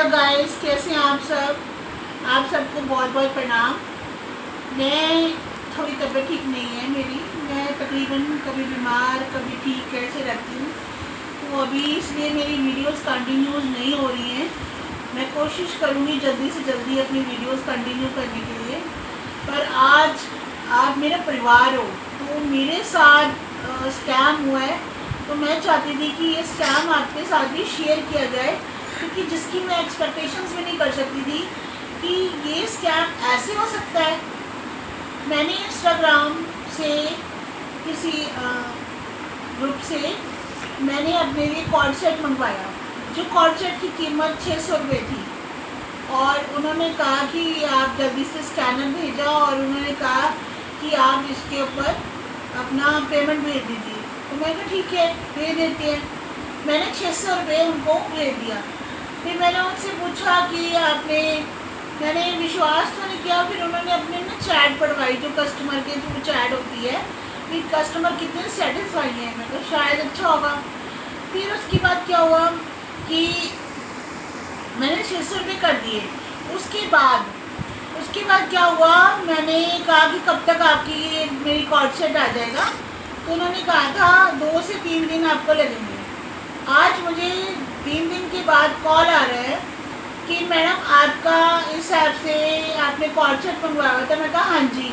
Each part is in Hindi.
हेलो गाइस, कैसे हैं आप सब। आप सबको बहुत बहुत प्रणाम। मैं थोड़ी तबीयत ठीक नहीं है मेरी। मैं तकरीबन कभी बीमार कभी ठीक ऐसे रहती हूँ, तो अभी इसलिए मेरी वीडियोस कंटिन्यूस नहीं हो रही हैं। मैं कोशिश करूँगी जल्दी से जल्दी अपनी वीडियोस कंटिन्यू करने के लिए। पर आज आप मेरा परिवार हो, तो मेरे साथ स्कैम हुआ है, तो मैं चाहती थी कि ये स्कैम आपके साथ भी शेयर किया जाए, क्योंकि जिसकी मैं एक्सपेक्टेशंस भी नहीं कर सकती थी कि ये स्कैम ऐसे हो सकता है। मैंने इंस्टाग्राम से किसी ग्रुप से मैंने अपने लिए कॉर्ड सेट मंगवाया, जो कॉर्ड सेट की कीमत 600 रुपये थी। और उन्होंने कहा कि आप जल्दी से स्कैनर भेजा, और उन्होंने कहा कि आप इसके ऊपर अपना पेमेंट भेज दीजिए। तो मैं कहा ठीक है, भेज देते हैं। मैंने 600 रुपये उनको भेज दिया। फिर मैंने उनसे पूछा कि मैंने विश्वास तो नहीं किया। फिर उन्होंने अपने ना चैट पढ़वाई, जो कस्टमर के थ्रू चैट होती है कि कस्टमर कितने सेटिस्फाई हैं। मैं कहा शायद अच्छा होगा। फिर उसके बाद क्या हुआ कि मैंने 600 रुपये कर दिए। उसके बाद क्या हुआ, मैंने कहा कि कब तक आपकी ये मेरी कॉर्ड सेट आ जाएगा। तो उन्होंने कहा था 2 से 3 दिन आपको लगेंगे। आज मुझे 3 दिन के बाद कॉल आ रहा है कि मैडम आपका इस ऐप से आपने कॉर्ड सेट मंगवाया था। मैं कहा हाँ जी।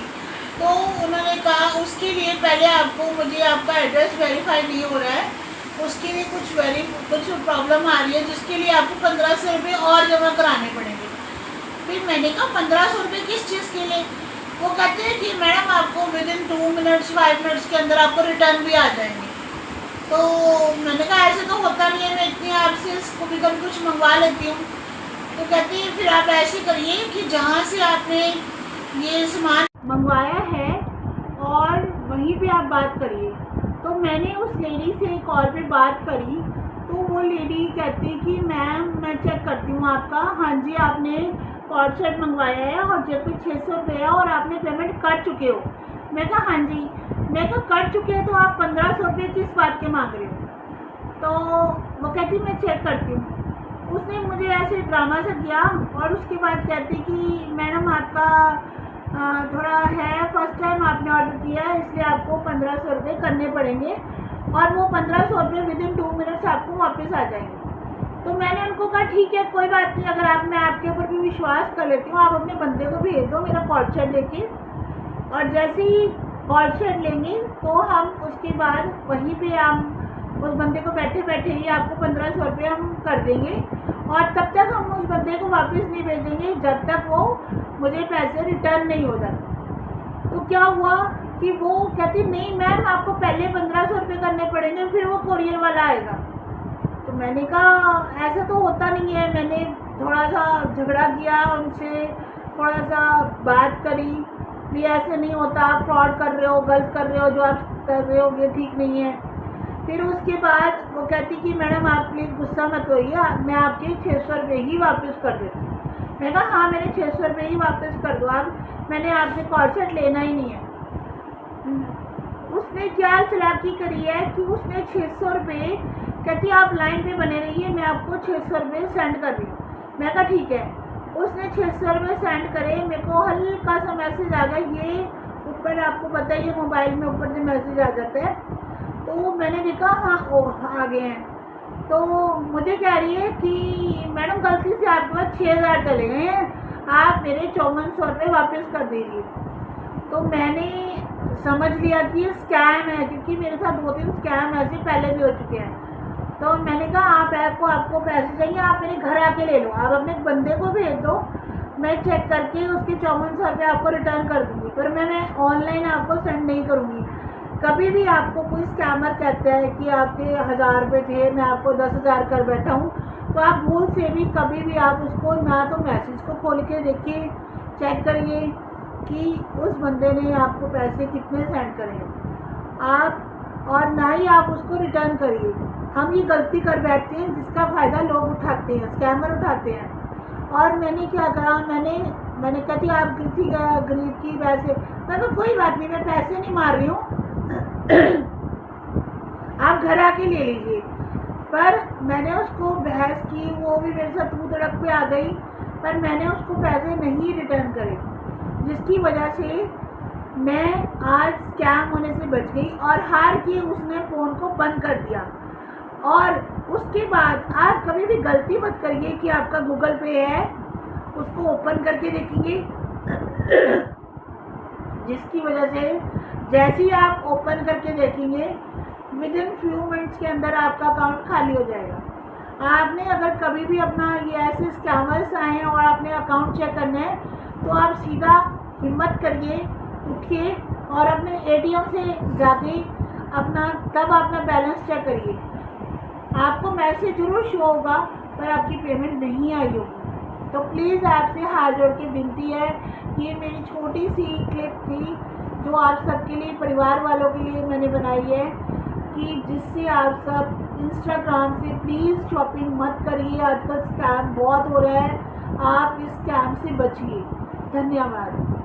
तो उन्होंने कहा उसके लिए पहले मुझे आपका एड्रेस वेरीफाई नहीं हो रहा है, उसके लिए कुछ प्रॉब्लम आ रही है, जिसके लिए आपको 1500 रुपये और जमा कराने पड़ेंगे। फिर मैंने कहा 1500 रुपये किस चीज़ के लिए। वो कहते हैं कि मैडम आपको विदिन 2 मिनट्स 5 मिनट्स के अंदर आपको रिटर्न भी आ जाएंगे। तो मैंने कहा ऐसे तो होता नहीं है, मैं इतनी आपसे कभी कभी कुछ मंगवा लेती हूँ। तो कहते हैं फिर आप ऐसे करिए कि जहाँ से आपने ये सामान मंगवाया है और वहीं पे आप बात करिए। तो मैंने उस लेडी से कॉल पे बात करी, तो वो लेडी कहती कि मैम मैं चेक करती हूँ आपका। हाँ जी, आपने कॉर्ड सेट मंगवाया है और जब भी 600 रुपये है और आपने पेमेंट कर चुके हो। मैं कहा हाँ जी। मैं कहा कर चुके हैं तो आप 1500 रुपये किस बात के मांग रहे हो। तो वो कहती मैं चेक करती हूँ। उसने मुझे ऐसे ड्रामा सा किया, और उसके बाद कहती कि मैडम आपका थोड़ा है, फर्स्ट टाइम आपने ऑर्डर किया है, इसलिए आपको 1500 रुपये करने पड़ेंगे, और वो 1500 रुपये विदिन 2 मिनट्स आपको वापस आ जाएंगे। तो मैंने उनको कहा ठीक है, कोई बात नहीं, अगर मैं आपके ऊपर भी विश्वास कर लेती हूँ, आप अपने बंदे को भेज दो मेरा कॉर्ड सेट लेके। और जैसे ही कॉर्ड सेट लेंगे तो हम उसके बाद वहीं पे हम उस बंदे को बैठे बैठे ही आपको 1500 रुपये हम कर देंगे, और तब तक हम उस बंदे को वापस नहीं भेजेंगे जब तक वो मुझे पैसे रिटर्न नहीं हो जाते। तो क्या हुआ कि वो कहती नहीं मैम आपको पहले 1500 रुपये करने पड़ेंगे, फिर वो कोरियर वाला आएगा। तो मैंने कहा ऐसा तो होता नहीं है। मैंने थोड़ा सा झगड़ा किया उनसे, थोड़ा सा बात करी भी ऐसे नहीं होता, आप फ्रॉड कर रहे हो, गलत कर रहे हो, जो आप कर रहे हो ये ठीक नहीं है। फिर उसके बाद वो कहती कि मैडम आप प्लीज़ गुस्सा मत होइए, मैं आपके 600 रुपये ही वापस कर देती हूँ। मैं कहा हाँ मेरे 600 रुपये ही वापस कर दो आप, मैंने आपसे कॉर्ड सेट लेना ही नहीं है। उसने क्या चालाकी करी है कि उसने 600 रुपये कहती आप लाइन पे बने रहिए, मैं आपको 600 रुपये सेंड कर रही हूँ। मैं कहा ठीक है। उसने 600 रुपये सेंड करे, मेरे को हल्का सा मैसेज आ गया, ये ऊपर आपको पता है ये मोबाइल में ऊपर से मैसेज आ जाता है। तो मैंने देखा हाँ आ गए हैं। तो मुझे कह रही है कि मैडम गलती से आपके पास 6000 चले गए हैं, आप मेरे 5400 रुपये वापस कर दीजिए। तो मैंने समझ लिया कि ये स्कैम है, क्योंकि मेरे साथ 2-3 स्कैम ऐसे पहले भी हो चुके हैं। तो मैंने कहा आपको पैसे चाहिए, आप मेरे घर आके ले लो, आप अपने बंदे को भेज दो, मैं चेक करके उसके 5400 रुपये आपको रिटर्न कर दूँगी, पर मैं ऑनलाइन आपको सेंड नहीं करूँगी। कभी भी आपको कोई स्कैमर कहता है कि आपके 1000 रुपये थे, मैं आपको 10,000 कर बैठा हूँ, तो आप भूल से भी कभी भी आप उसको ना तो मैसेज को खोल के देखिए, चेक करिए कि उस बंदे ने आपको पैसे कितने सेंड करे आप, और ना ही आप उसको रिटर्न करिए। हम ये गलती कर बैठते हैं जिसका फ़ायदा लोग उठाते हैं, स्कैमर उठाते हैं। और मैंने क्या करा, मैंने कहती आप किसी गरीब की पैसे, मैं तो कोई बात नहीं, मैं पैसे नहीं मार रही हूँ, आप घर आके ले लीजिए। पर मैंने उसको बहस की, वो भी मेरे साथ तू तड़क पे आ गई, पर मैंने उसको पैसे नहीं रिटर्न करे, जिसकी वजह से मैं आज स्कैम होने से बच गई। और हार के उसने फ़ोन को बंद कर दिया। और उसके बाद आप कभी भी गलती मत करिए कि आपका गूगल पे है, उसको ओपन करके देखेंगे, जिसकी वजह से जैसे ही आप ओपन करके देखेंगे विद इन फ्यू मिनट्स के अंदर आपका अकाउंट खाली हो जाएगा। आपने अगर कभी भी अपना ये ऐसे स्कैमर्स आए हैं और आपने अकाउंट चेक करना है तो आप सीधा हिम्मत करिए, उठिए और अपने एटीएम से जाके तब अपना बैलेंस चेक करिए। आपको मैसेज जरूर शो होगा पर आपकी पेमेंट नहीं आई होगी। तो प्लीज़ आपसे हाथ जोड़ के विनती है, ये मेरी छोटी सी क्लिप थी जो आप सबके लिए, परिवार वालों के लिए मैंने बनाई है, कि जिससे आप सब इंस्टाग्राम से प्लीज़ शॉपिंग मत करिए। आजकल स्कैम बहुत हो रहा है, आप इस स्कैम से बचिए। धन्यवाद।